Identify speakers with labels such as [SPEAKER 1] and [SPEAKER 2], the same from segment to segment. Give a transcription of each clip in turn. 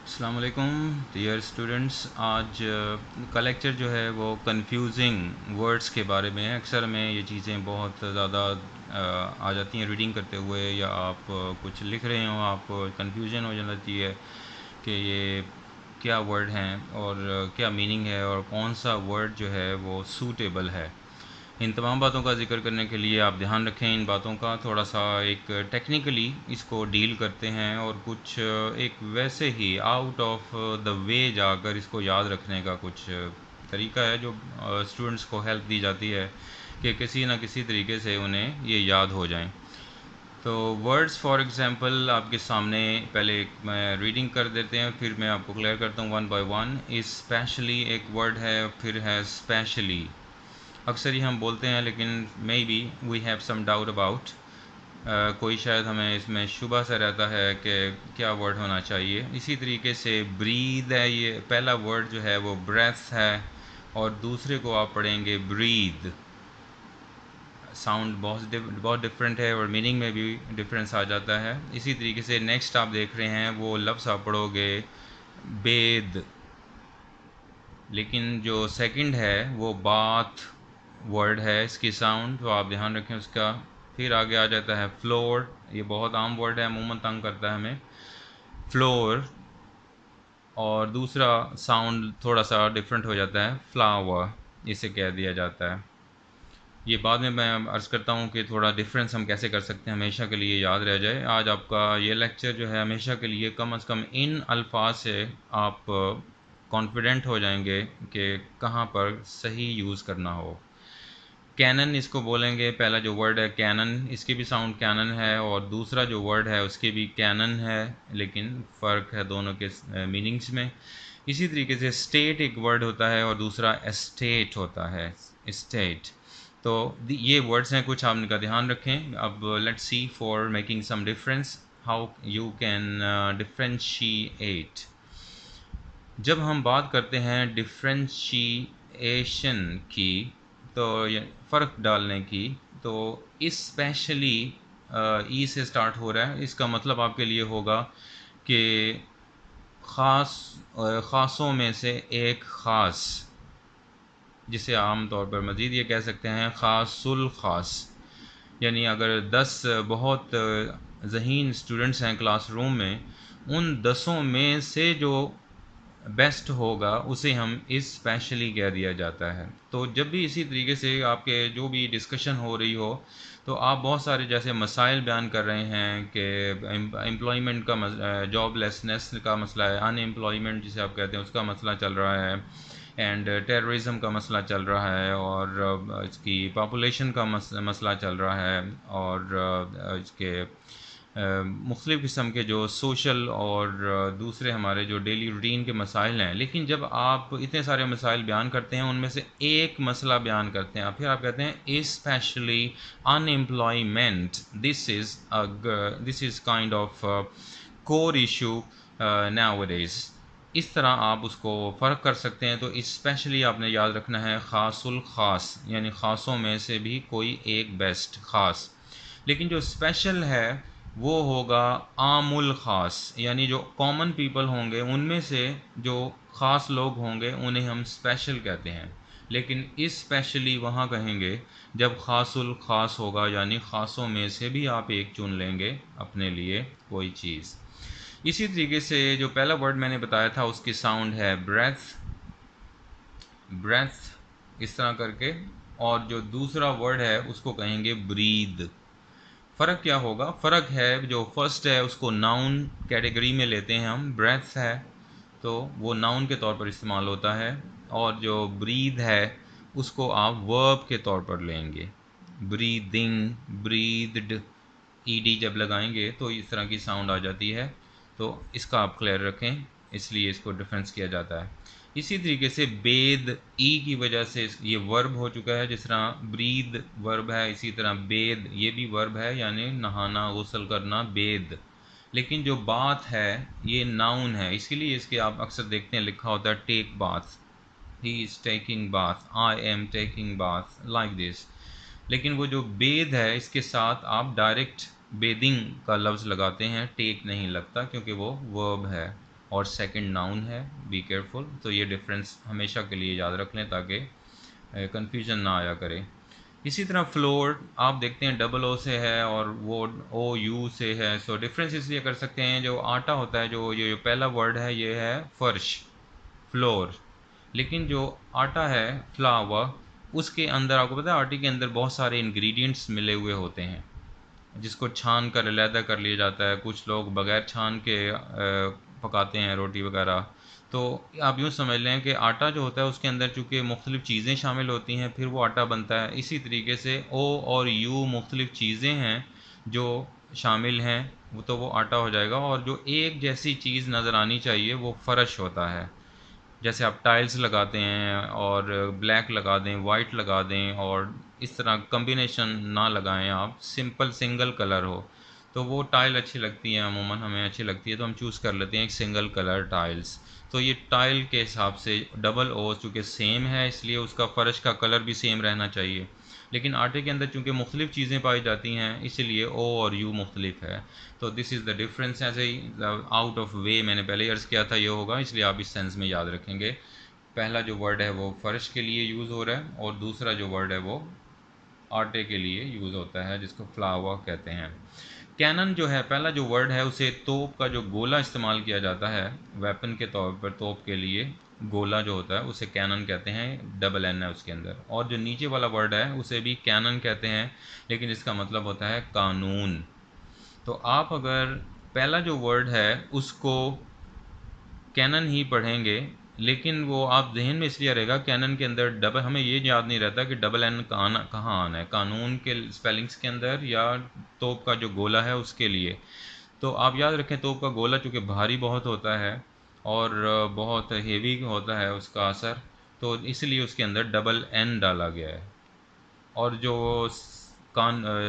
[SPEAKER 1] अस्सलाम वालेकुम dear students. आज का लेक्चर जो है वो कंफ्यूजिंग वर्ड्स के बारे में है। अक्सर हमें ये चीज़ें बहुत ज़्यादा आ जाती हैं रीडिंग करते हुए, या आप कुछ लिख रहे हो, आप कंफ्यूजन हो जाती है कि ये क्या वर्ड हैं और क्या मीनिंग है और कौन सा वर्ड जो है वो सूटेबल है। इन तमाम बातों का जिक्र करने के लिए आप ध्यान रखें इन बातों का, थोड़ा सा एक टेक्निकली इसको डील करते हैं और कुछ एक वैसे ही आउट ऑफ द वे जाकर इसको याद रखने का कुछ तरीका है जो स्टूडेंट्स को हेल्प दी जाती है कि किसी न किसी तरीके से उन्हें ये याद हो जाएं। तो वर्ड्स फॉर एग्जांपल आपके सामने पहले मैं रीडिंग कर देते हैं, फिर मैं आपको क्लियर करता हूँ वन बाय वन। स्पेशली एक वर्ड है, फिर है स्पेशली। अक्सर ही हम बोलते हैं, लेकिन maybe we have some doubt about, कोई शायद हमें इसमें शुबा सा रहता है कि क्या वर्ड होना चाहिए। इसी तरीके से ब्रीद है, ये पहला वर्ड जो है वो ब्रेथ है और दूसरे को आप पढ़ेंगे ब्रीद। साउंड बहुत डिफरेंट है और मीनिंग में भी डिफरेंस आ जाता है। इसी तरीके से नेक्स्ट आप देख रहे हैं वो लफ्ज़ आप पढ़ोगे बेद, लेकिन जो सेकंड है वो बाथ वर्ड है, इसकी साउंड तो आप ध्यान रखें उसका। फिर आगे आ जाता है फ्लोर, ये बहुत आम वर्ड है, अमूमन तंग करता है हमें, फ्लोर। और दूसरा साउंड थोड़ा सा डिफरेंट हो जाता है, फ्लावर, इसे कह दिया जाता है। ये बाद में मैं अर्ज़ करता हूँ कि थोड़ा डिफरेंस हम कैसे कर सकते हैं, हमेशा के लिए याद रह जाए। आज आपका ये लेक्चर जो है हमेशा के लिए कम से कम इन अल्फाज से आप कॉन्फिडेंट हो जाएंगे कि कहाँ पर सही यूज़ करना हो। कैनन इसको बोलेंगे, पहला जो वर्ड है कैनन, इसकी भी साउंड कैनन है और दूसरा जो वर्ड है उसकी भी कैनन है, लेकिन फ़र्क है दोनों के मीनिंग्स में। इसी तरीके से स्टेट एक वर्ड होता है और दूसरा एस्टेट होता है, स्टेट। तो ये वर्ड्स हैं कुछ, आप इनका ध्यान रखें। अब let's see for making some difference how you can differentiate. जब हम बात करते हैं डिफ्रेंशिएशन की, तो ये फ़र्क डालने की, तो स्पेशली ई से स्टार्ट हो रहा है, इसका मतलब आपके लिए होगा कि ख़ासों में से एक ख़ास, जिसे आम तौर पर मज़ीद ये कह सकते हैं ख़ासुल ख़ास। यानी अगर 10 बहुत ज़हीन स्टूडेंट्स हैं क्लासरूम में, उन 10 में से जो बेस्ट होगा उसे हम स्पेशली कह दिया जाता है। तो जब भी इसी तरीके से आपके जो भी डिस्कशन हो रही हो, तो आप बहुत सारे जैसे मसाइल बयान कर रहे हैं कि एम्प्लॉयमेंट का जॉबलेसनेस का मसला है, अनएम्प्लॉयमेंट जिसे आप कहते हैं उसका मसला चल रहा है, एंड टेररिज्म का मसला चल रहा है, और इसकी पॉपुलेशन का मसला चल रहा है, और इसके मुख्तलिफ़ किस्म के जो सोशल और दूसरे हमारे जो डेली रूटीन के मसाइल हैं। लेकिन जब आप इतने सारे मसाइल बयान करते हैं, उनमें से एक मसला बयान करते हैं, फिर आप कहते हैं specially unemployment, this is kind of core issue nowadays. इस तरह आप उसको फ़र्क कर सकते हैं। तो स्पेशली आपने याद रखना है ख़ासुल ख़ास, यानी ख़ासों में से भी कोई एक बेस्ट ख़ास। लेकिन जो स्पेशल है वो होगा आमुल ख़ास, यानी जो कॉमन पीपल होंगे उनमें से जो ख़ास लोग होंगे उन्हें हम स्पेशल कहते हैं। लेकिन इस स्पेशली वहाँ कहेंगे जब ख़ासुल ख़ास होगा, यानी ख़ासों में से भी आप एक चुन लेंगे अपने लिए कोई चीज़। इसी तरीके से जो पहला वर्ड मैंने बताया था उसकी साउंड है ब्रेथ, ब्रेथ इस तरह करके, और जो दूसरा वर्ड है उसको कहेंगे ब्रीद। फ़र्क क्या होगा? फ़र्क है जो फर्स्ट है उसको नाउन कैटेगरी में लेते हैं हम, ब्रेथ है तो वो नाउन के तौर पर इस्तेमाल होता है, और जो ब्रीद है उसको आप वर्ब के तौर पर लेंगे। ब्रीदिंग, ब्रीद्ड, ईडी जब लगाएंगे तो इस तरह की साउंड आ जाती है। तो इसका आप क्लियर रखें, इसलिए इसको डिफरेंस किया जाता है। इसी तरीके से बेद, ई की वजह से ये वर्ब हो चुका है, जिस तरह ब्रीद वर्ब है, इसी तरह बेद ये भी वर्ब है, यानी नहाना, गुस्ल करना, बेद। लेकिन जो बात है ये नाउन है, इसलिए इसके आप अक्सर देखते हैं लिखा होता है take bath, he is taking bath, I am taking bath, like this. लेकिन वो जो बेद है इसके साथ आप डायरेक्ट बेदिंग का लफ्ज़ लगाते हैं, टेक नहीं लगता, क्योंकि वो वर्ब है। और सेकंड नाउन है, बी केयरफुल। तो ये डिफरेंस हमेशा के लिए याद रख लें ताकि कन्फ्यूजन ना आया करे। इसी तरह फ्लोर आप देखते हैं डबल ओ से है और वो ओ यू से है। सो डिफरेंस इसलिए कर सकते हैं, जो आटा होता है, जो ये पहला वर्ड है ये है फर्श, फ्लोर, लेकिन जो आटा है फ्लावर, उसके अंदर आपको पता है आटे के अंदर बहुत सारे इंग्रेडिएंट्स मिले हुए होते हैं जिसको छान कर अलहदा कर लिया जाता है। कुछ लोग बग़ैर छान के पकाते हैं रोटी वगैरह। तो आप यूँ समझ लें कि आटा जो होता है उसके अंदर चूँकि मुख्तलिफ़ चीज़ें शामिल होती हैं फिर वो आटा बनता है। इसी तरीके से ओ और यू मुख्तलिफ़ चीज़ें हैं जो शामिल हैं, वो तो वो आटा हो जाएगा। और जो एक जैसी चीज़ नज़र आनी चाहिए वो फ़र्श होता है। जैसे आप टाइल्स लगाते हैं और ब्लैक लगा दें, वाइट लगा दें, और इस तरह कम्बिनेशन ना लगाएं, आप सिंपल सिंगल कलर हो तो वो टाइल अच्छी लगती है, अमूमन हमें अच्छी लगती है तो हम चूज़ कर लेते हैं एक सिंगल कलर टाइल्स। तो ये टाइल के हिसाब से डबल ओ चूँकि सेम है इसलिए उसका फ़र्श का कलर भी सेम रहना चाहिए, लेकिन आटे के अंदर चूँकि मुख्तलिफ़ चीज़ें पाई जाती हैं इसलिए ओ और यू मुख्तलिफ है। तो दिस इज़ द डिफरेंस। ऐसे ही आउट ऑफ वे मैंने पहले अर्ज़ किया था ये होगा, इसलिए आप इस सेंस में याद रखेंगे। पहला जो वर्ड है वो फ़र्श के लिए यूज़ हो रहा है और दूसरा जो वर्ड है वो आटे के लिए यूज़ होता है जिसको फ्लावर कहते हैं। कैनन जो है पहला जो वर्ड है उसे तोप का जो गोला इस्तेमाल किया जाता है वेपन के तौर पर, तोप के लिए गोला जो होता है उसे कैनन कहते हैं, डबल एन है उसके अंदर। और जो नीचे वाला वर्ड है उसे भी कैनन कहते हैं लेकिन इसका मतलब होता है कानून। तो आप अगर पहला जो वर्ड है उसको कैनन ही पढ़ेंगे, लेकिन वो आप जहन में इसलिए रहेगा कैनन के अंदर डबल, हमें ये याद नहीं रहता कि डबल एन कहाँ आना है, कानून के स्पेलिंग्स के अंदर या तोप का जो गोला है उसके लिए। तो आप याद रखें तोप का गोला चूँकि भारी बहुत होता है और बहुत हेवी होता है उसका असर, तो इसलिए उसके अंदर डबल एन डाला गया है। और जो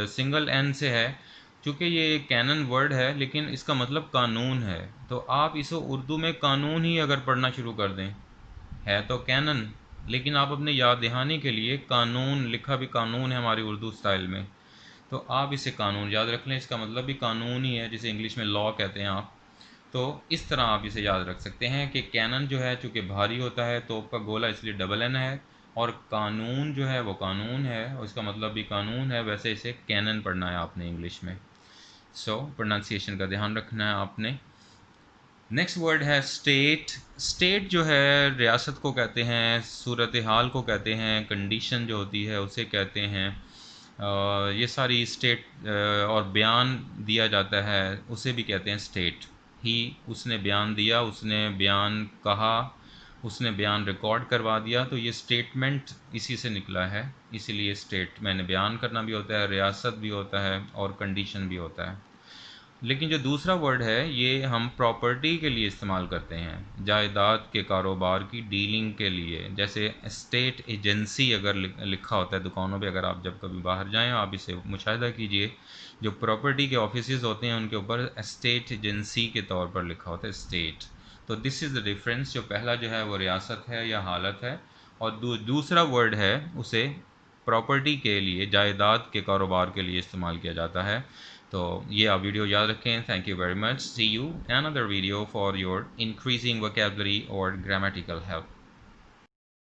[SPEAKER 1] सिंगल एन से है, चूँकि ये कैनन वर्ड है लेकिन इसका मतलब कानून है, तो आप इसे उर्दू में कानून ही अगर पढ़ना शुरू कर दें, है तो कैनन लेकिन आप अपने याद दहानी के लिए कानून, लिखा भी कानून है हमारी उर्दू स्टाइल में, तो आप इसे कानून याद रख लें, इसका मतलब भी कानून ही है जिसे इंग्लिश में लॉ कहते हैं आप। तो इस तरह आप इसे याद रख सकते हैं कि कैनन जो है चूँकि भारी होता है, तोप का गोला इसलिए डबल एन है, और कानून जो है वो कानून है और इसका मतलब भी कानून है, वैसे इसे कैनन पढ़ना है आपने इंग्लिश में। सो प्रोनाउंसिएशन का ध्यान रखना है आपने। नेक्स्ट वर्ड है स्टेट। स्टेट जो है रियासत को कहते हैं, सूरत हाल को कहते हैं, कंडीशन जो होती है उसे कहते हैं। ये सारी स्टेट और बयान दिया जाता है उसे भी कहते हैं स्टेट। ही उसने बयान दिया, उसने बयान कहा, उसने बयान रिकॉर्ड करवा दिया, तो ये स्टेटमेंट इसी से निकला है। इसीलिए स्टेट मैंने बयान करना भी होता है, रियासत भी होता है और कंडीशन भी होता है। लेकिन जो दूसरा वर्ड है ये हम प्रॉपर्टी के लिए इस्तेमाल करते हैं, जायदाद के कारोबार की डीलिंग के लिए। जैसे स्टेट एजेंसी अगर लिखा होता है दुकानों पे, अगर आप जब कभी बाहर जाएं आप इसे मुशाहिदा कीजिए, जो प्रॉपर्टी के ऑफिसेज होते हैं उनके ऊपर स्टेट एजेंसी के तौर पर लिखा होता है स्टेट। तो दिस इज़ द डिफरेंस। जो पहला जो है वो रियासत है या हालत है, और दूसरा वर्ड है उसे प्रॉपर्टी के लिए, जायदाद के कारोबार के लिए इस्तेमाल किया जाता है। तो ये आप वीडियो याद रखें। Thank you very much. See you another video for your increasing vocabulary और ग्रामेटिकल हेल्प।